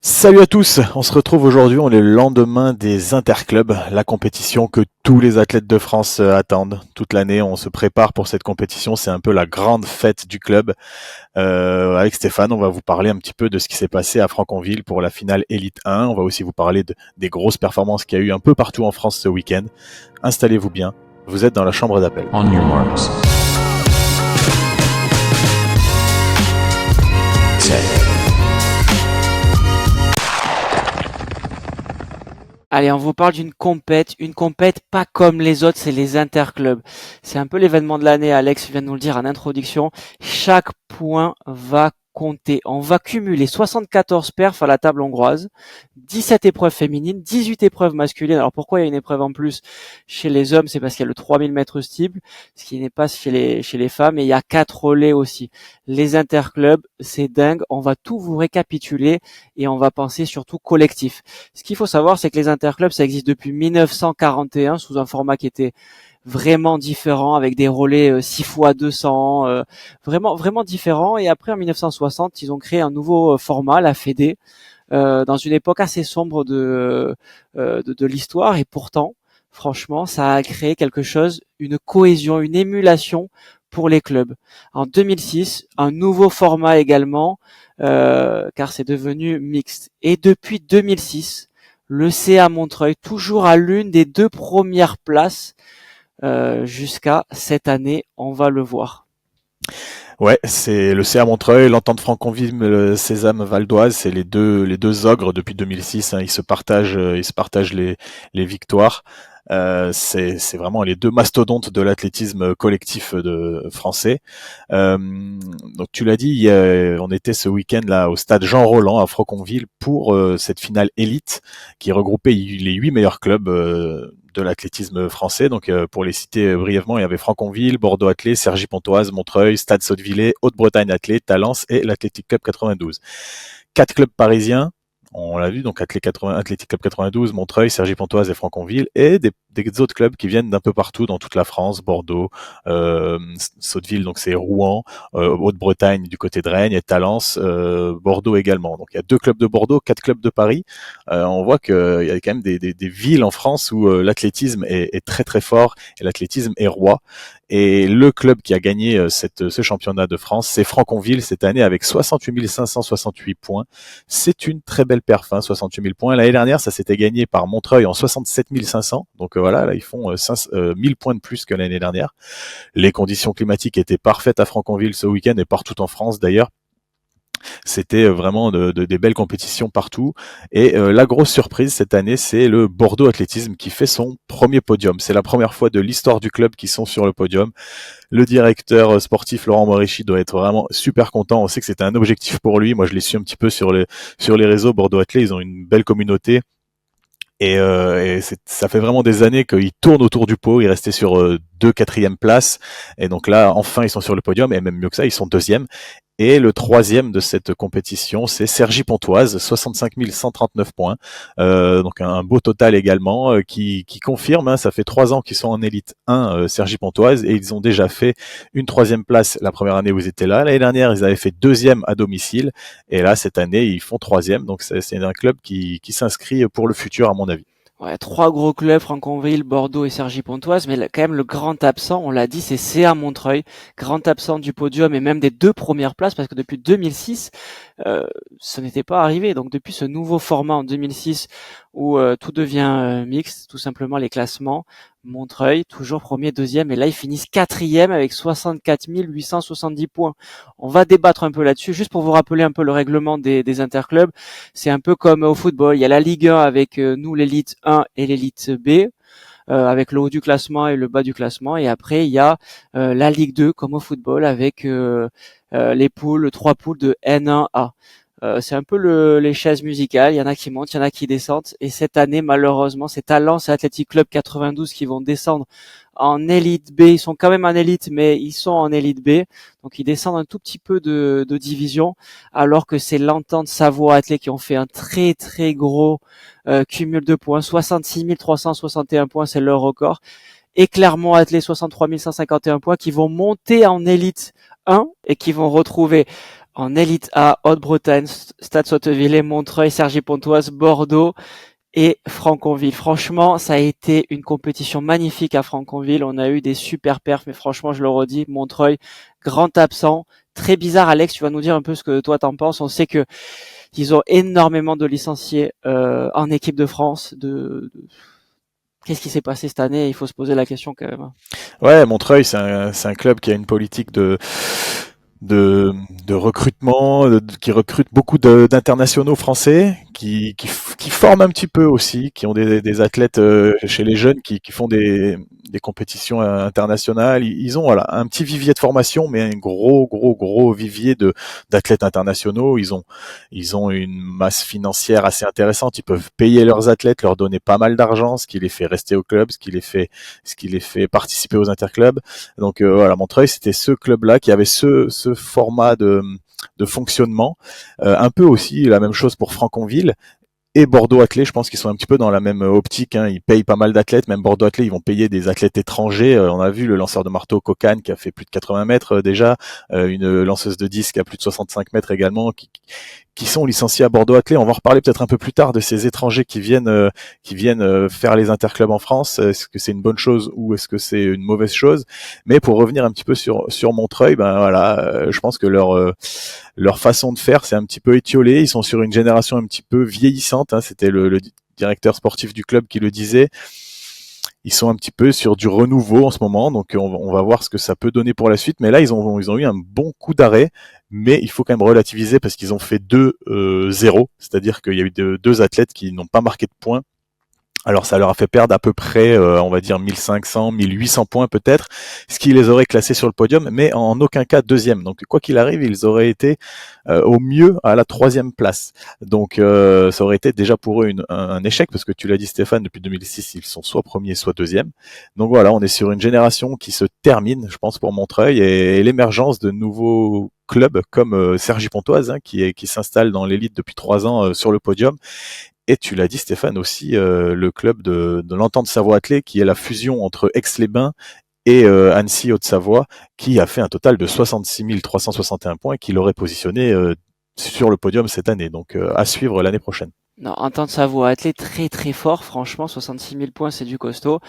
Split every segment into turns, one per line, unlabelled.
Salut à tous, on se retrouve aujourd'hui, on est le lendemain des Interclubs, la compétition que tous les athlètes de France attendent. Toute l'année, on se prépare pour cette compétition, c'est un peu la grande fête du club. Avec Stéphane, on va vous parler un petit peu de ce qui s'est passé à Franconville pour la finale Elite 1. On va aussi vous parler des grosses performances qu'il y a eu un peu partout en France ce week-end. Installez-vous bien, vous êtes dans la chambre d'appel.
On your marks. Set.
Allez, on vous parle d'une compète pas comme les autres, c'est les interclubs. C'est un peu l'événement de l'année, Alex vient de nous le dire en introduction. Chaque point va compter. On va cumuler 74 perfs à la table hongroise, 17 épreuves féminines, 18 épreuves masculines. Alors pourquoi il y a une épreuve en plus chez les hommes? C'est parce qu'il y a le 3000 mètres steeple, ce qui n'est pas chez les femmes, et il y a 4 relais aussi. Les interclubs, c'est dingue. On va tout vous récapituler et on va penser surtout collectif. Ce qu'il faut savoir, c'est que les interclubs, ça existe depuis 1941 sous un format qui était vraiment différent, avec des relais 6 fois 200, vraiment différent. Et après, en 1960, ils ont créé un nouveau format, la Fédé, dans une époque assez sombre de l'histoire. Et pourtant, franchement, ça a créé quelque chose, une cohésion, une émulation pour les clubs. En 2006, un nouveau format également, car c'est devenu mixte. Et depuis 2006, le CA Montreuil, toujours à l'une des 2 premières places, jusqu'à cette année, on va le voir.
Ouais, c'est le CA Montreuil, l'Entente Franconville, le Sésame Val d'Oise, c'est les deux ogres depuis 2006. Hein, ils se partagent les victoires. C'est vraiment les deux mastodontes de l'athlétisme collectif de français. Donc tu l'as dit, on était ce week-end là au stade Jean Roland à Franconville pour cette finale élite qui regroupait les 8 meilleurs clubs de l'athlétisme français. Donc pour les citer brièvement, il y avait Franconville, Bordeaux Athlé, Cergy-Pontoise, Montreuil, Stade Sottevillers, Haute-Bretagne Athlé, Talence et l'Athletic Club 92. 4 clubs parisiens, on l'a vu, donc Athletic Club 92, Montreuil, Cergy-Pontoise et Franconville, et des autres clubs qui viennent d'un peu partout dans toute la France, Bordeaux, Sotteville, donc c'est Rouen, Haute-Bretagne du côté de Rennes, et Talence, Bordeaux également. Donc il y a 2 clubs de Bordeaux, 4 clubs de Paris. On voit qu'il y a quand même des villes en France où l'athlétisme est très très fort et l'athlétisme est roi. Et le club qui a gagné ce championnat de France, c'est Franconville cette année avec 68 568 points. C'est une très belle perf, hein, 68 000 points. L'année dernière, ça s'était gagné par Montreuil en 67 500. Donc voilà, là ils font 1000 points de plus que l'année dernière. Les conditions climatiques étaient parfaites à Franconville ce week-end et partout en France d'ailleurs. C'était vraiment des belles compétitions partout. Et la grosse surprise cette année, c'est le Bordeaux Athlétisme qui fait son premier podium. C'est la première fois de l'histoire du club qui sont sur le podium. Le directeur sportif Laurent Morichi doit être vraiment super content. On sait que c'était un objectif pour lui. Moi, je les suis un petit peu sur les réseaux Bordeaux Athlé. Ils ont une belle communauté. Et ça fait vraiment des années qu'ils tournent autour du pot. Ils restaient sur 2 quatrièmes places. Et donc là, enfin, ils sont sur le podium. Et même mieux que ça, ils sont deuxièmes. Et le troisième de cette compétition, c'est Cergy-Pontoise, 65 139 points. Donc un beau total également qui confirme, hein, ça fait 3 ans qu'ils sont en élite 1 Cergy-Pontoise et ils ont déjà fait une troisième place la première année où ils étaient là. L'année dernière, ils avaient fait deuxième à domicile et là, cette année, ils font troisième. Donc c'est un club qui s'inscrit pour le futur à mon avis.
Ouais, 3 gros clubs, Franconville, Bordeaux et Cergy-Pontoise, mais quand même le grand absent, on l'a dit, c'est CA Montreuil, grand absent du podium et même des 2 premières places, parce que depuis 2006, ce n'était pas arrivé. Donc depuis ce nouveau format en 2006 où tout devient mixte, tout simplement les classements, Montreuil toujours premier, deuxième, et là ils finissent quatrième avec 64 870 points. On va débattre un peu là-dessus, juste pour vous rappeler un peu le règlement des interclubs. C'est un peu comme au football, il y a la Ligue 1 avec nous l'élite 1 et l'élite B, avec le haut du classement et le bas du classement, et après il y a la Ligue 2 comme au football avec les poules, 3 poules de N1A. C'est un peu les chaises musicales, il y en a qui montent, il y en a qui descendent, et cette année malheureusement c'est Talence et Athletic Club 92 qui vont descendre en élite B. Ils sont quand même en élite, mais ils sont en élite B, donc ils descendent un tout petit peu de division, alors que c'est l'Entente Savoie Athlé qui ont fait un très très gros cumul de points, 66 361 points, c'est leur record, et Clermont Athlé 63 151 points, qui vont monter en élite 1 et qui vont retrouver En Élite A, Haute-Bretagne, Stade Sotteville, Montreuil, Cergy-Pontoise, Bordeaux et Franconville. Franchement, ça a été une compétition magnifique à Franconville. On a eu des super perfs, mais franchement, je le redis, Montreuil, grand absent. Très bizarre, Alex, tu vas nous dire un peu ce que toi t'en penses. On sait que ils ont énormément de licenciés en équipe de France. Qu'est-ce qui s'est passé cette année? Il faut se poser la question quand même.
Ouais, Montreuil, c'est un club qui a une politique de, de recrutement, qui recrute beaucoup d'internationaux français, qui forment un petit peu aussi, qui ont des athlètes chez les jeunes qui font des compétitions internationales. Ils ont voilà un petit vivier de formation, mais un gros vivier d'athlètes internationaux. Ils ont une masse financière assez intéressante. Ils peuvent payer leurs athlètes, leur donner pas mal d'argent, ce qui les fait rester au club, ce qui les fait participer aux interclubs. Donc voilà, Montreuil, c'était ce club-là qui avait ce format de fonctionnement. Un peu aussi la même chose pour Franconville et Bordeaux Athlé, je pense qu'ils sont un petit peu dans la même optique. Hein. Ils payent pas mal d'athlètes, même Bordeaux Athlé, ils vont payer des athlètes étrangers. On a vu le lanceur de marteau Kokane qui a fait plus de 80 mètres déjà, une lanceuse de disque à plus de 65 mètres également, qui sont licenciés à Bordeaux Athlé. On va en reparler peut-être un peu plus tard de ces étrangers qui viennent faire les interclubs en France. Est-ce que c'est une bonne chose ou est-ce que c'est une mauvaise chose? Mais pour revenir un petit peu sur Montreuil, ben voilà, je pense que leur façon de faire, c'est un petit peu étiolé. Ils sont sur une génération un petit peu vieillissante. Hein. C'était le directeur sportif du club qui le disait. Ils sont un petit peu sur du renouveau en ce moment, donc on va voir ce que ça peut donner pour la suite. Mais là, ils ont eu un bon coup d'arrêt, mais il faut quand même relativiser parce qu'ils ont fait 2-0, c'est-à-dire qu'il y a eu deux athlètes qui n'ont pas marqué de points. Alors ça leur a fait perdre à peu près, on va dire 1500, 1800 points peut-être, ce qui les aurait classés sur le podium, mais en aucun cas deuxième. Donc quoi qu'il arrive, ils auraient été au mieux à la troisième place. Donc ça aurait été déjà pour eux un échec, parce que tu l'as dit Stéphane, depuis 2006, ils sont soit premiers, soit deuxième. Donc voilà, on est sur une génération qui se termine, je pense, pour Montreuil, et l'émergence de nouveaux clubs comme Cergy-Pontoise, hein, qui s'installe dans l'élite depuis 3 ans sur le podium. Et tu l'as dit Stéphane aussi, le club de l'Entente Savoie Athlée, qui est la fusion entre Aix-les-Bains et Annecy Haute-Savoie, qui a fait un total de 66 361 points, qui l'aurait positionné sur le podium cette année. Donc à suivre l'année prochaine.
Non, Entente Savoie Athlée très très fort, franchement, 66 000 points, c'est du costaud.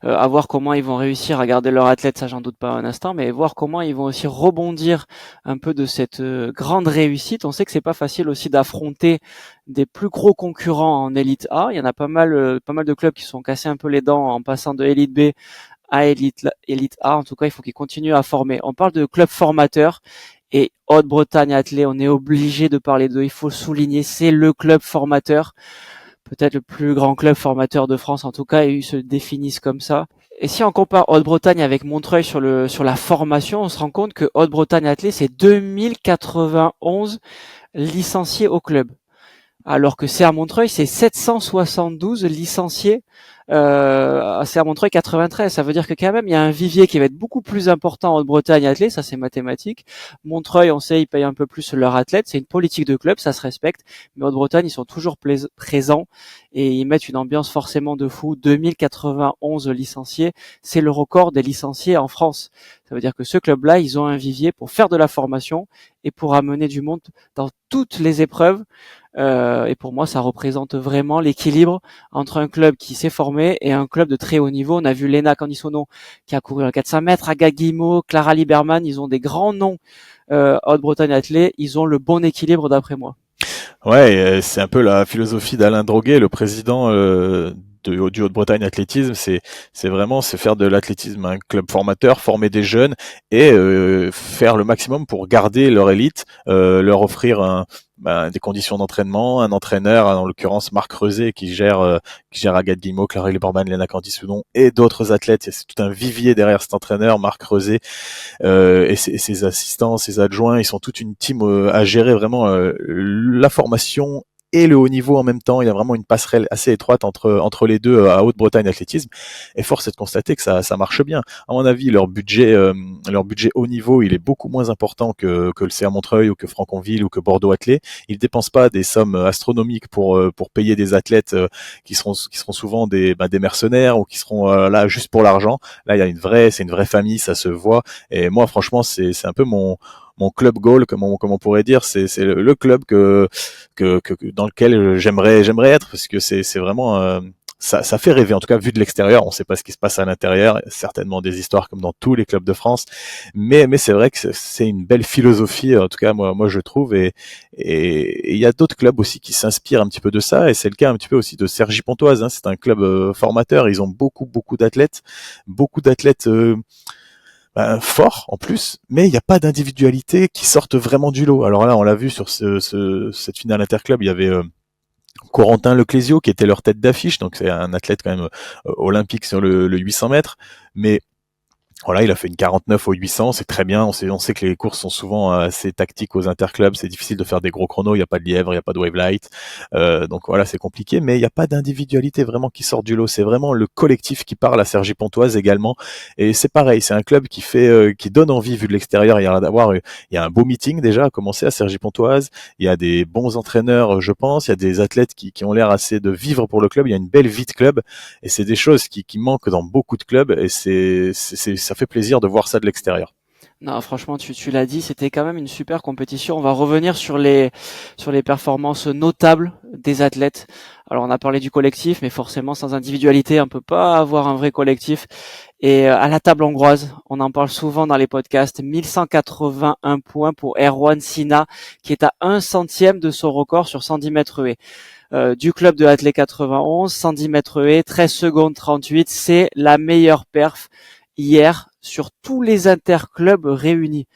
À voir comment ils vont réussir à garder leur athlète, ça j'en doute pas un instant, mais voir comment ils vont aussi rebondir un peu de cette grande réussite. On sait que c'est pas facile aussi d'affronter des plus gros concurrents en Elite A. Il y en a pas mal de clubs qui sont cassés un peu les dents en passant de Elite B à Elite A. En tout cas, il faut qu'ils continuent à former. On parle de clubs formateurs. Et Haute-Bretagne Athlée, on est obligé de parler d'eux. Il faut souligner, c'est le club formateur, peut-être le plus grand club formateur de France. En tout cas, ils se définissent comme ça. Et si on compare Haute-Bretagne avec Montreuil sur la formation, on se rend compte que Haute-Bretagne Athlée, c'est 2091 licenciés au club. Alors que CA Montreuil, c'est 772 licenciés à CA Montreuil 93. Ça veut dire que quand même, il y a un vivier qui va être beaucoup plus important en Bretagne Athlée, ça c'est mathématique. Montreuil, on sait, ils payent un peu plus leurs athlètes, c'est une politique de club, ça se respecte. Mais en Bretagne, ils sont toujours présents et ils mettent une ambiance forcément de fou. 2091 licenciés, c'est le record des licenciés en France. Ça veut dire que ce club-là, ils ont un vivier pour faire de la formation et pour amener du monde dans toutes les épreuves. Et pour moi, ça représente vraiment l'équilibre entre un club qui s'est formé et un club de très haut niveau. On a vu Lena Candisono qui a couru un 400 mètres, Aga Guimau, Clara Lieberman, ils ont des grands noms. Haute-Bretagne Athlée, ils ont le bon équilibre d'après moi.
Ouais, c'est un peu la philosophie d'Alain Droguet, le président du Haute-Bretagne Athlétisme. C'est vraiment faire de l'athlétisme un club formateur, former des jeunes et faire le maximum pour garder leur élite, leur offrir des conditions d'entraînement, un entraîneur, en l'occurrence Marc Reusé qui gère Agathe Guillemot, Clara Lieberman, Léna Candisoudon et d'autres athlètes. C'est tout un vivier derrière cet entraîneur, Marc Reusé, et ses assistants, ses adjoints. Ils sont toute une team à gérer vraiment la formation et le haut niveau en même temps. Il y a vraiment une passerelle assez étroite entre les deux à Haute-Bretagne Athlétisme. Et force est de constater que ça marche bien. À mon avis, leur budget haut niveau, il est beaucoup moins important que le CA Montreuil ou que Franconville ou que Bordeaux Athlé. Ils dépensent pas des sommes astronomiques pour payer des athlètes qui seront souvent des mercenaires ou qui seront là juste pour l'argent. Là, c'est une vraie famille, ça se voit. Et moi, franchement, c'est un peu mon mon club goal, comme on pourrait dire. C'est le club dans lequel j'aimerais être, parce que c'est vraiment ça fait rêver, en tout cas vu de l'extérieur. On ne sait pas ce qui se passe à l'intérieur, certainement des histoires comme dans tous les clubs de France, mais c'est vrai que c'est une belle philosophie, en tout cas moi je trouve, et il y a d'autres clubs aussi qui s'inspirent un petit peu de ça, et c'est le cas un petit peu aussi de Cergy-Pontoise, hein. C'est un club formateur, ils ont beaucoup d'athlètes forts en plus, mais il n'y a pas d'individualité qui sortent vraiment du lot. Alors là, on l'a vu sur cette finale interclub, il y avait Corentin Leclésio qui était leur tête d'affiche, donc c'est un athlète quand même olympique sur le 800 mètres, mais voilà, il a fait une 49 au 800, c'est très bien. On sait que les courses sont souvent assez tactiques aux interclubs, c'est difficile de faire des gros chronos, il n'y a pas de lièvre, il n'y a pas de wave light, donc voilà, c'est compliqué, mais il n'y a pas d'individualité vraiment qui sort du lot, c'est vraiment le collectif qui parle à Cergy-Pontoise également, et c'est pareil, c'est un club qui donne envie vu de l'extérieur. Il y a un beau meeting déjà à commencer à Cergy-Pontoise, il y a des bons entraîneurs, je pense, il y a des athlètes qui ont l'air assez de vivre pour le club, il y a une belle vie de club, et c'est des choses qui manquent dans beaucoup de clubs, et ça fait plaisir de voir ça de l'extérieur.
Non, franchement, tu l'as dit, c'était quand même une super compétition. On va revenir sur les performances notables des athlètes. Alors, on a parlé du collectif, mais forcément, sans individualité, on peut pas avoir un vrai collectif. Et à la table hongroise, on en parle souvent dans les podcasts, 1181 points pour Erwan Sina, qui est à 1 centième de son record sur 110 mètres haies. Du club de Athlé 91, 110 mètres haies, 13 secondes 38, c'est la meilleure perf hier sur tous les interclubs réunis.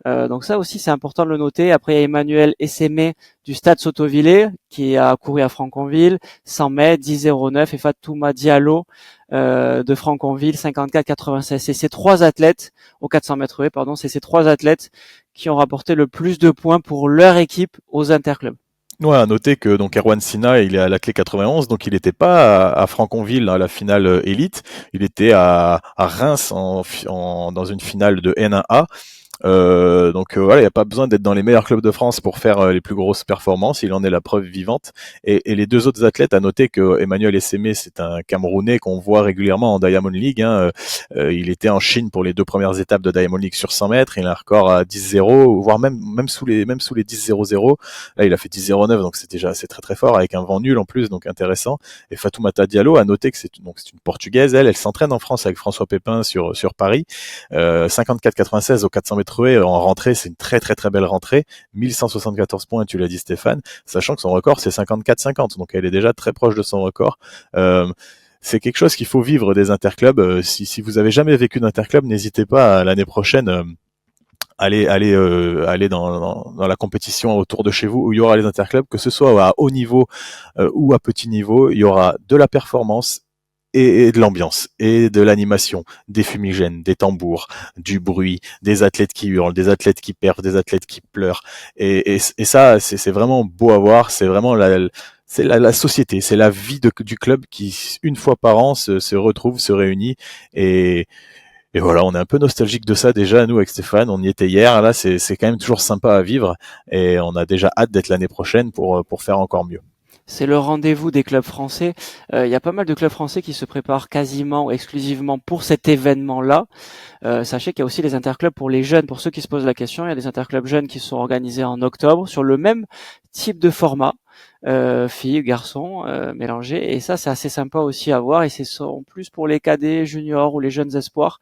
Donc ça aussi c'est important de le noter. Après il y a Emmanuel Essémé du Stade Sotovillé qui a couru à Franconville 100 mètres 10,09 et Fatouma Diallo de Franconville 54,96. C'est ces trois athlètes au 400 mètres haies, c'est ces trois athlètes qui ont rapporté le plus de points pour leur équipe aux interclubs.
Ouais, à noter que donc Erwan Sina, il est à l'Athlé 91, donc il n'était pas à Franconville à la finale élite, il était à Reims dans une finale de N1A. Donc voilà, il n'y a pas besoin d'être dans les meilleurs clubs de France pour faire les plus grosses performances, il en est la preuve vivante. Et les deux autres athlètes, à noter que Emmanuel Essémé, c'est un Camerounais qu'on voit régulièrement en Diamond League, hein. Il était en Chine pour les deux premières étapes de Diamond League sur 100 mètres, il a un record à 10-0, voire même sous les 10-0-0. Là, il a fait 10-0-9, donc c'est très très fort, avec un vent nul en plus, donc intéressant. Et Fatoumata Diallo, à noter que c'est une Portugaise, elle s'entraîne en France avec François Pépin sur Paris, 54,96 au 400 mètres en rentrée, c'est une très très très belle rentrée, 1174 points, tu l'as dit Stéphane, sachant que son record c'est 54,50, donc elle est déjà très proche de son record. C'est quelque chose qu'il faut vivre des interclubs. Si vous avez jamais vécu d'interclub, n'hésitez pas l'année prochaine aller dans la compétition autour de chez vous où il y aura les interclubs, que ce soit à haut niveau ou à petit niveau, il y aura de la performance et de l'ambiance, et de l'animation, des fumigènes, des tambours, du bruit, des athlètes qui hurlent, des athlètes qui perdent, des athlètes qui pleurent. Et ça, c'est vraiment beau à voir, c'est vraiment la société, c'est la vie du club qui, une fois par an, se retrouve, se réunit, et voilà, on est un peu nostalgique de ça déjà, nous, avec Stéphane, on y était hier, là, c'est quand même toujours sympa à vivre, et on a déjà hâte d'être l'année prochaine pour faire encore mieux.
C'est le rendez-vous des clubs français. Il y a pas mal de clubs français qui se préparent quasiment ou exclusivement pour cet événement-là. Sachez qu'il y a aussi les interclubs pour les jeunes. Pour ceux qui se posent la question, il y a des interclubs jeunes qui sont organisés en octobre sur le même type de format, filles, garçons mélangés. Et ça, c'est assez sympa aussi à voir. Et c'est en plus pour les cadets, juniors ou les jeunes espoirs.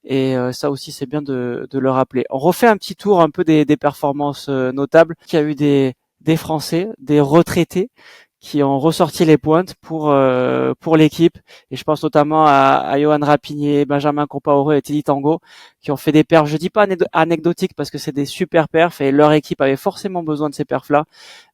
Et ça aussi, c'est bien de le rappeler. On refait un petit tour un peu des performances notables. Il y a eu des Français, des retraités qui ont ressorti les pointes pour l'équipe, et je pense notamment à Johan Rapinier, Benjamin Compaoré et Teddy Tango qui ont fait des perfs, je dis pas anecdotiques parce que c'est des super perfs et leur équipe avait forcément besoin de ces perfs là,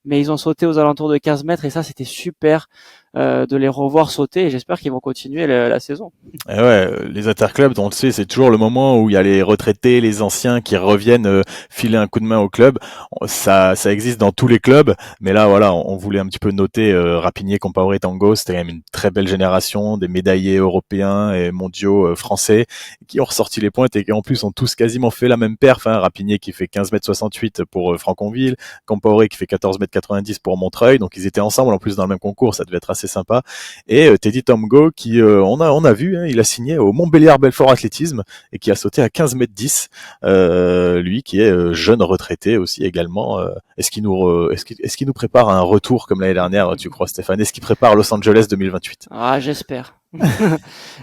mais ils ont sauté aux alentours de 15 mètres et ça c'était super de les revoir sauter, et j'espère qu'ils vont continuer la saison.
Et ouais, les interclubs, on le sait, c'est toujours le moment où il y a les retraités, les anciens qui reviennent filer un coup de main au club. Ça existe dans tous les clubs, mais là, voilà, on voulait un petit peu noter Rapinier, Compaoré, Tango. C'était quand même une très belle génération, des médaillés européens et mondiaux français qui ont ressorti les pointes et qui ont en plus ont tous quasiment fait la même perf, hein. Rapinier qui fait 15,68 m pour Franconville, Campaoré qui fait 14,90 m pour Montreuil, donc ils étaient ensemble en plus dans le même concours, ça devait être assez sympa. Et Teddy Tomgo qui, on a vu, hein, il a signé au Montbéliard Belfort Athlétisme et qui a sauté à 15,10 m, lui qui est jeune retraité aussi également. Est-ce qu'il nous prépare à un retour comme l'année dernière, tu crois, Stéphane? Est-ce qu'il prépare Los Angeles 2028?
Ah, j'espère.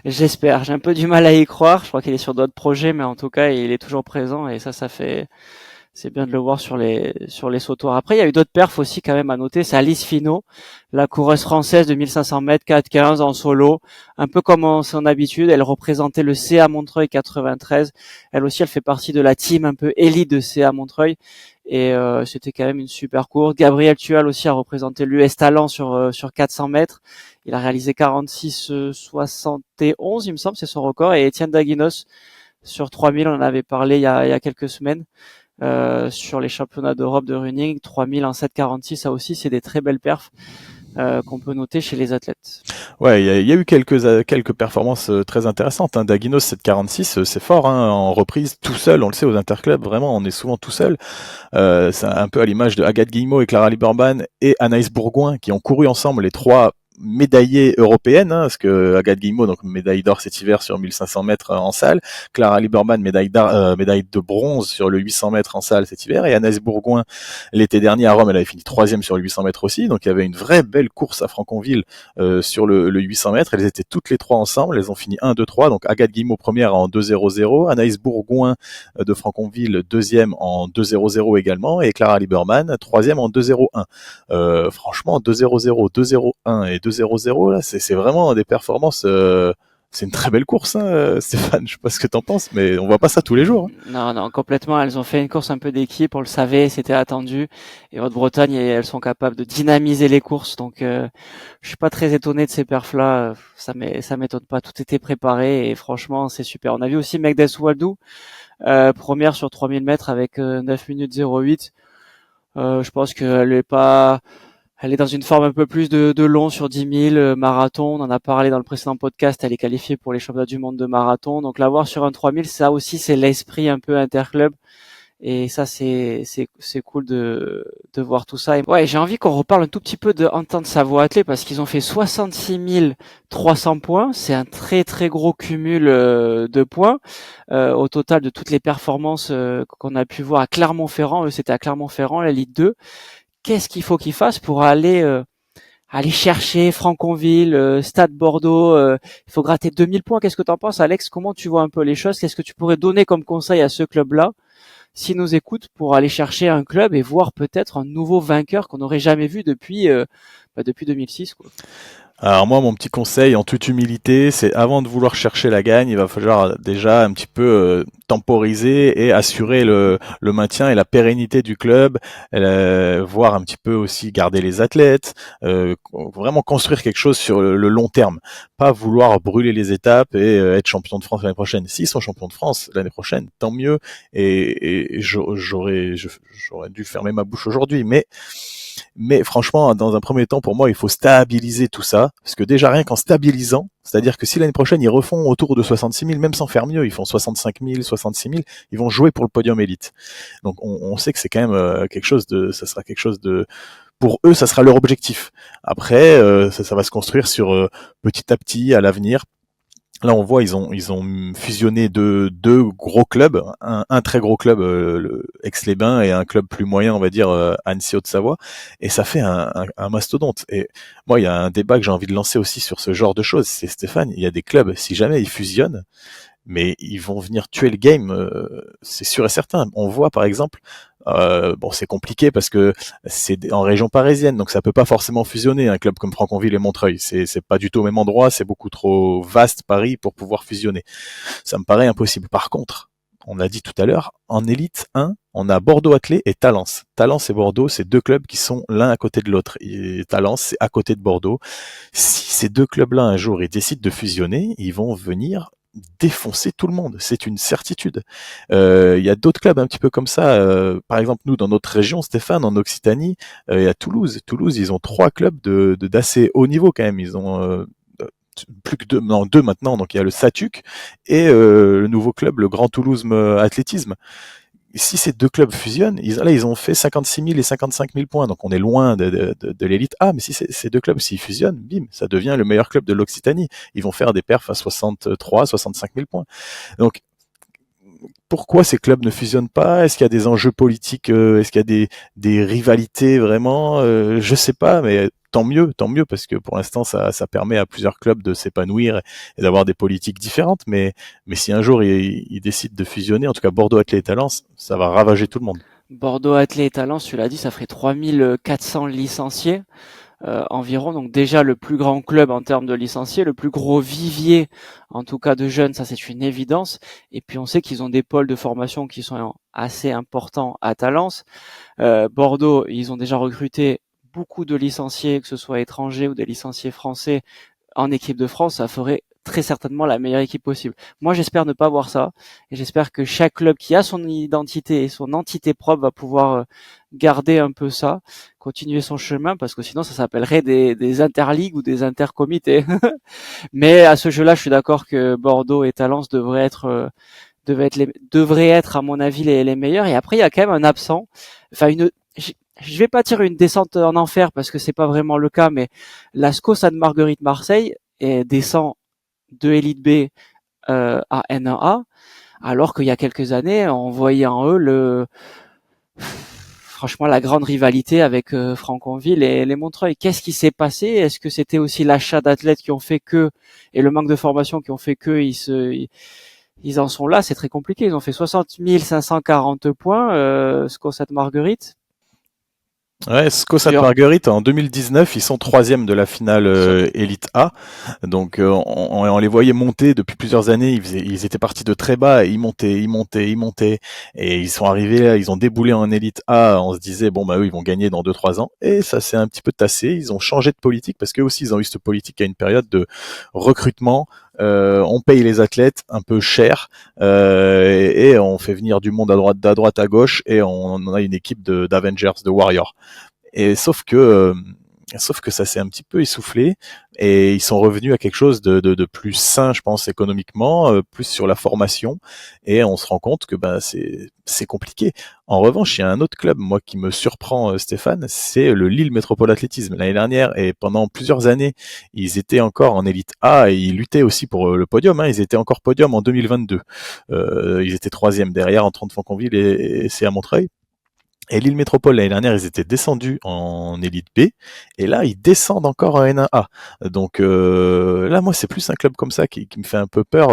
J'espère. J'ai un peu du mal à y croire. Je crois qu'il est sur d'autres projets, mais en tout cas, il est toujours présent et c'est bien de le voir sur les sautoirs. Après, il y a eu d'autres perfs aussi quand même à noter. C'est Alice Finot, la coureuse française de 1500 mètres, 4,15 en solo. Un peu comme en son habitude, elle représentait le CA Montreuil 93. Elle aussi, elle fait partie de la team un peu élite de CA Montreuil. Et c'était quand même une super course. Gabriel Tual aussi a représenté l'US Talent sur 400 mètres. Il a réalisé 46,71, il me semble, c'est son record. Et Étienne Daguinos sur 3000, on en avait parlé il y a quelques semaines. Sur les championnats d'Europe de running, 3000 en 7,46, ça aussi c'est des très belles perfs qu'on peut noter chez les athlètes.
Ouais, il y a eu quelques performances très intéressantes, hein. Daguinos 7,46, c'est fort, hein, en reprise tout seul, on le sait aux interclubs, vraiment on est souvent tout seul. C'est un peu à l'image de Agathe Guillemot et Clara Lieberman et Anaïs Bourgoin qui ont couru ensemble, les trois médaillée européenne, hein, parce que Agathe Guillemot, donc médaille d'or cet hiver sur 1500 mètres en salle, Clara Lieberman, médaille de bronze sur le 800 mètres en salle cet hiver, et Anaïs Bourgoin, l'été dernier à Rome, elle avait fini 3e sur le 800 mètres aussi, donc il y avait une vraie belle course à Franconville sur le 800 mètres, elles étaient toutes les trois ensemble, elles ont fini 1, 2, 3, donc Agathe Guillemot première en 2,00, Anaïs Bourgoin de Franconville deuxième en 2,00 également, et Clara Lieberman troisième en 2,01. Franchement, 2,00, 2,01 et 2,00 là, c'est vraiment des performances. C'est une très belle course, hein, Stéphane. Je sais pas ce que t'en penses, mais on voit pas ça tous les jours, hein.
Non, non, complètement. Elles ont fait une course un peu d'équipe, on le savait, c'était attendu. Et Haute-Bretagne, elles sont capables de dynamiser les courses. Donc, je suis pas très étonné de ces perfs-là. Ça m'étonne pas. Tout était préparé et franchement, c'est super. On a vu aussi Megdes Waldou, première sur 3000 mètres avec 9 minutes 08. Je pense elle est dans une forme un peu plus de long sur 10 000 marathon. On en a parlé dans le précédent podcast. Elle est qualifiée pour les championnats du monde de marathon. Donc, la voir sur un 3000, ça aussi, c'est l'esprit un peu interclub. Et ça, c'est cool de voir tout ça. Et ouais, j'ai envie qu'on reparle un tout petit peu de Entente Savoie Athlée parce qu'ils ont fait 66 300 points. C'est un très, très gros cumul de points. Au total de toutes les performances qu'on a pu voir à Clermont-Ferrand. Eux, c'était à Clermont-Ferrand, la Ligue 2. Qu'est-ce qu'il faut qu'ils fassent pour aller chercher Franconville, Stade Bordeaux, il faut gratter 2000 points. Qu'est-ce que tu en penses, Alex? Comment tu vois un peu les choses? Qu'est-ce que tu pourrais donner comme conseil à ce club-là, s'ils nous écoutent, pour aller chercher un club et voir peut-être un nouveau vainqueur qu'on n'aurait jamais vu depuis 2006, quoi.
Alors moi, mon petit conseil, en toute humilité, c'est avant de vouloir chercher la gagne, il va falloir déjà un petit peu temporiser et assurer le maintien et la pérennité du club, voir un petit peu aussi garder les athlètes, vraiment construire quelque chose sur le long terme, pas vouloir brûler les étapes et être champion de France l'année prochaine. S'ils sont champions de France l'année prochaine, tant mieux, et j'aurais dû fermer ma bouche aujourd'hui, mais franchement, dans un premier temps, pour moi, il faut stabiliser tout ça, parce que déjà rien qu'en stabilisant, c'est-à-dire que si l'année prochaine ils refont autour de 66 000, même sans faire mieux, ils font 65 000, 66 000, ils vont jouer pour le podium élite. Donc on sait que c'est quand même ça sera quelque chose de, pour eux, ça sera leur objectif. Après, ça va se construire sur petit à petit à l'avenir. Là, on voit, ils ont fusionné deux gros clubs, un très gros club, le Aix-les-Bains, et un club plus moyen, on va dire Annecy Haute-Savoie, et ça fait un mastodonte. Et moi, il y a un débat que j'ai envie de lancer aussi sur ce genre de choses. C'est, Stéphane, il y a des clubs, si jamais ils fusionnent, mais ils vont venir tuer le game, c'est sûr et certain. On voit par exemple, bon, c'est compliqué parce que c'est en région parisienne, donc ça peut pas forcément fusionner un club comme Franconville et Montreuil. C'est pas du tout au même endroit, c'est beaucoup trop vaste Paris pour pouvoir fusionner. Ça me paraît impossible. Par contre, on l'a dit tout à l'heure, en élite 1, on a Bordeaux Athlée et Talence. Talence et Bordeaux, c'est deux clubs qui sont l'un à côté de l'autre. Et Talence, c'est à côté de Bordeaux. Si ces deux clubs-là, un jour, ils décident de fusionner, ils vont venir défoncer tout le monde, c'est une certitude. Il y a d'autres clubs un petit peu comme ça. Par exemple, nous, dans notre région, Stéphane, en Occitanie, il y a Toulouse. Toulouse, ils ont 3 clubs d'assez haut niveau quand même. Ils ont plus que deux, non, deux maintenant. Donc il y a le SATUC et le nouveau club, le Grand Toulouse Athlétisme. Si ces deux clubs fusionnent, ils ont fait 56 000 et 55 000 points, donc on est loin de l'élite A, mais si ces deux clubs s'ils fusionnent, bim, ça devient le meilleur club de l'Occitanie. Ils vont faire des perfs à 63, 65 000 points. Donc pourquoi ces clubs ne fusionnent pas? Est-ce qu'il y a des enjeux politiques? Est-ce qu'il y a des rivalités vraiment? Je sais pas, mais tant mieux, parce que pour l'instant, ça permet à plusieurs clubs de s'épanouir et d'avoir des politiques différentes. Mais si un jour ils décident de fusionner, en tout cas Bordeaux Athlé et Talence, ça va ravager tout le monde.
Bordeaux Athlé et Talence, tu l'as dit, ça ferait 3400 licenciés. Environ, donc déjà le plus grand club en termes de licenciés, le plus gros vivier en tout cas de jeunes, ça c'est une évidence. Et puis on sait qu'ils ont des pôles de formation qui sont assez importants à Talence. Bordeaux, ils ont déjà recruté beaucoup de licenciés, que ce soit étrangers ou des licenciés français en équipe de France, ça ferait très certainement la meilleure équipe possible. Moi, j'espère ne pas voir ça, et j'espère que chaque club qui a son identité et son entité propre va pouvoir garder un peu ça, continuer son chemin, parce que sinon, ça s'appellerait des interligues ou des intercomités. Mais à ce jeu-là, je suis d'accord que Bordeaux et Talence devraient être à mon avis les meilleurs. Et après, il y a quand même un absent, enfin je vais pas tirer une descente en enfer parce que c'est pas vraiment le cas, mais la SCO Sainte-Marguerite Marseille descend de Elite B à N1A, alors qu'il y a quelques années, on voyait en eux franchement la grande rivalité avec Franconville et les Montreuil. Qu'est-ce qui s'est passé? Est-ce que c'était aussi l'achat d'athlètes qui ont fait que et le manque de formation qui ont fait que ils en sont là? C'est très compliqué. Ils ont fait 60 540 points, SCO Sainte-Marguerite.
Ouais, SCO Sainte-Marguerite, en 2019, ils sont troisième de la finale Elite A. Donc on les voyait monter depuis plusieurs années. Ils étaient partis de très bas, et ils montaient. Et ils sont arrivés là, ils ont déboulé en Elite A. On se disait, bon, bah eux, ils vont gagner dans 2-3 ans. Et ça s'est un petit peu tassé. Ils ont changé de politique parce qu'eux aussi, ils ont eu cette politique à une période de recrutement. On paye les athlètes un peu cher et on fait venir du monde à droite à gauche et on a une équipe d'Avengers, de Warriors. Et sauf que ça s'est un petit peu essoufflé et ils sont revenus à quelque chose de plus sain, je pense, économiquement, plus sur la formation. Et on se rend compte que c'est compliqué. En revanche, il y a un autre club, moi, qui me surprend, Stéphane, c'est le Lille Métropole Athlétisme. L'année dernière et pendant plusieurs années, ils étaient encore en Élite A et ils luttaient aussi pour le podium. Hein. Ils étaient encore podium en 2022. Ils étaient troisième derrière entre Fonconville et CA Montreuil. Et Lille Métropole, l'année dernière, ils étaient descendus en Élite B, et là, ils descendent encore en N1A. Donc là, moi, c'est plus un club comme ça qui me fait un peu peur,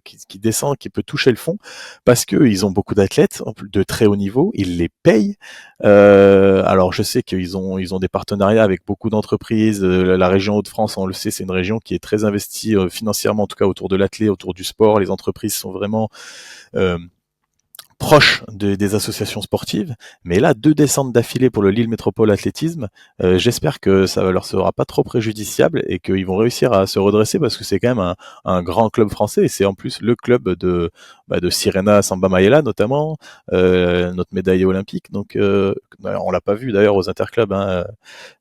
qui descend, qui peut toucher le fond, parce que ils ont beaucoup d'athlètes de très haut niveau, ils les payent. Alors, je sais qu'ils ont des partenariats avec beaucoup d'entreprises. La région Hauts-de-France, on le sait, c'est une région qui est très investie financièrement, en tout cas autour de l'athlé, autour du sport. Les entreprises sont vraiment euh, proche des associations sportives, mais là, 2 descentes d'affilée pour le Lille Métropole Athlétisme, j'espère que ça leur sera pas trop préjudiciable et qu'ils vont réussir à se redresser parce que c'est quand même un grand club français et c'est en plus le club de Sirena Samba Mayela notamment, notre médaillée olympique, donc on l'a pas vu d'ailleurs aux interclubs, hein,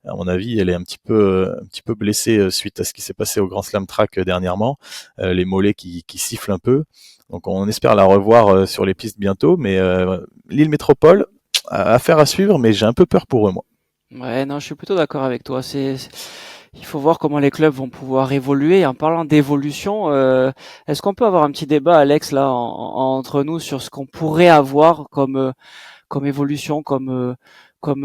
à mon avis, elle est un petit peu blessée suite à ce qui s'est passé au Grand Slam Track dernièrement, les mollets qui sifflent un peu. Donc on espère la revoir sur les pistes bientôt, mais Lille Métropole, affaire à suivre, mais j'ai un peu peur pour eux, moi.
Ouais, non, je suis plutôt d'accord avec toi. Il faut voir comment les clubs vont pouvoir évoluer. Et en parlant d'évolution, est-ce qu'on peut avoir un petit débat, Alex, là, entre nous sur ce qu'on pourrait avoir comme évolution, comme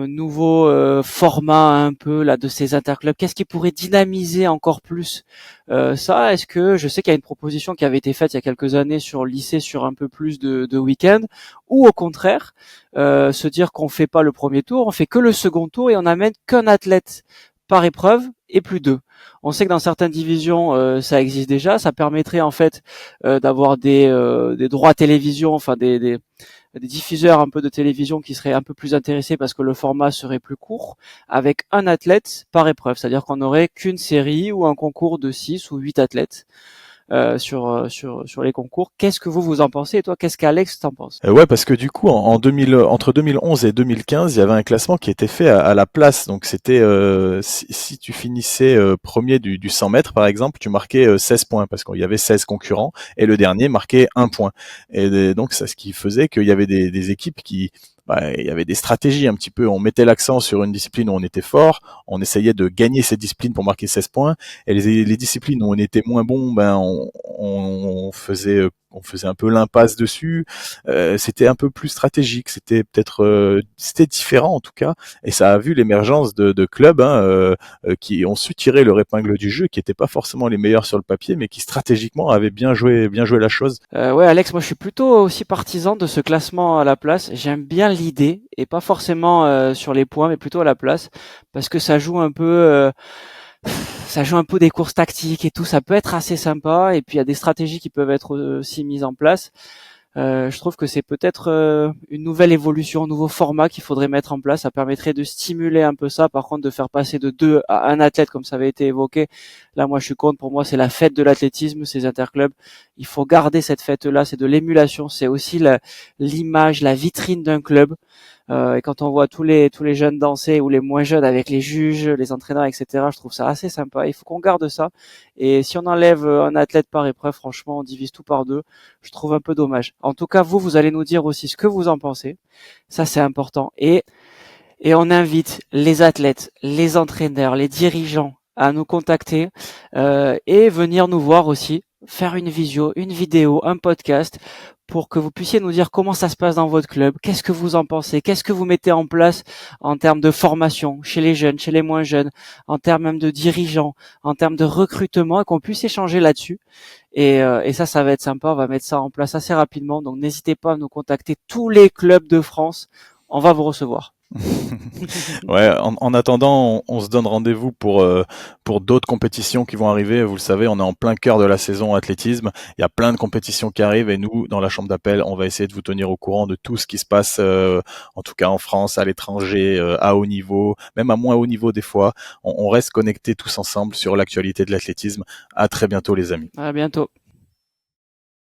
nouveau format un peu là de ces interclubs? Qu'est-ce qui pourrait dynamiser encore plus ça? Est-ce que je sais qu'il y a une proposition qui avait été faite il y a quelques années sur le lycée sur un peu plus de week-end, ou au contraire se dire qu'on fait pas le premier tour, on fait que le second tour et on amène qu'un athlète par épreuve et plus deux. On sait que dans certaines divisions ça existe déjà, ça permettrait en fait d'avoir des droits télévision, enfin des diffuseurs un peu de télévision qui seraient un peu plus intéressés parce que le format serait plus court, avec un athlète par épreuve. C'est-à-dire qu'on n'aurait qu'une série ou un concours de 6 ou 8 athlètes. sur les concours. Qu'est-ce que vous en pensez? Et toi, qu'est-ce qu'Alex t'en pense?
Ouais, parce que du coup, en 2000, entre 2011 et 2015, il y avait un classement qui était fait à la place. Donc c'était si tu finissais premier du 100 mètres, par exemple, tu marquais 16 points parce qu'il y avait 16 concurrents et le dernier marquait 1 point. Et donc ça, ce qui faisait qu'il y avait des équipes qui il y avait des stratégies un petit peu. On mettait l'accent sur une discipline où on était fort, on essayait de gagner cette discipline pour marquer 16 points. Et les disciplines où on était moins bon, on faisait un peu l'impasse dessus. C'était un peu plus stratégique, c'était peut-être c'était différent en tout cas, et ça a vu l'émergence de clubs qui ont su tirer leur épingle du jeu, qui n'étaient pas forcément les meilleurs sur le papier, mais qui stratégiquement avaient bien joué la chose.
Ouais, Alex, moi je suis plutôt aussi partisan de ce classement à la place. J'aime bien l'idée et pas forcément sur les points, mais plutôt à la place parce que ça joue un peu des courses tactiques et tout. Ça peut être assez sympa et puis il y a des stratégies qui peuvent être aussi mises en place. Je trouve que c'est peut-être une nouvelle évolution, un nouveau format qu'il faudrait mettre en place. Ça permettrait de stimuler un peu ça. Par contre, de faire passer de 2 à 1 athlète, comme ça avait été évoqué, là, moi, je suis contre. Pour moi, c'est la fête de l'athlétisme, ces interclubs. Il faut garder cette fête-là. C'est de l'émulation. C'est aussi l'image, la vitrine d'un club. Et quand on voit tous les jeunes danser ou les moins jeunes avec les juges, les entraîneurs, etc., je trouve ça assez sympa. Il faut qu'on garde ça. Et si on enlève un athlète par épreuve, franchement, on divise tout par deux. Je trouve un peu dommage. En tout cas, vous allez nous dire aussi ce que vous en pensez. Ça, c'est important. Et on invite les athlètes, les entraîneurs, les dirigeants à nous contacter et venir nous voir aussi, faire une visio, une vidéo, un podcast pour que vous puissiez nous dire comment ça se passe dans votre club, qu'est-ce que vous en pensez, qu'est-ce que vous mettez en place en termes de formation chez les jeunes, chez les moins jeunes, en termes même de dirigeants, en termes de recrutement, et qu'on puisse échanger là-dessus. Et ça va être sympa, on va mettre ça en place assez rapidement, donc n'hésitez pas à nous contacter, tous les clubs de France, on va vous recevoir.
Ouais, en attendant, on se donne rendez-vous pour d'autres compétitions qui vont arriver. Vous le savez, on est en plein cœur de la saison athlétisme. Il y a plein de compétitions qui arrivent et nous, dans la chambre d'appel, on va essayer de vous tenir au courant de tout ce qui se passe, en tout cas en France, à l'étranger, à haut niveau, même à moins haut niveau des fois. On reste connectés tous ensemble sur l'actualité de l'athlétisme. À très bientôt, les amis.
À bientôt.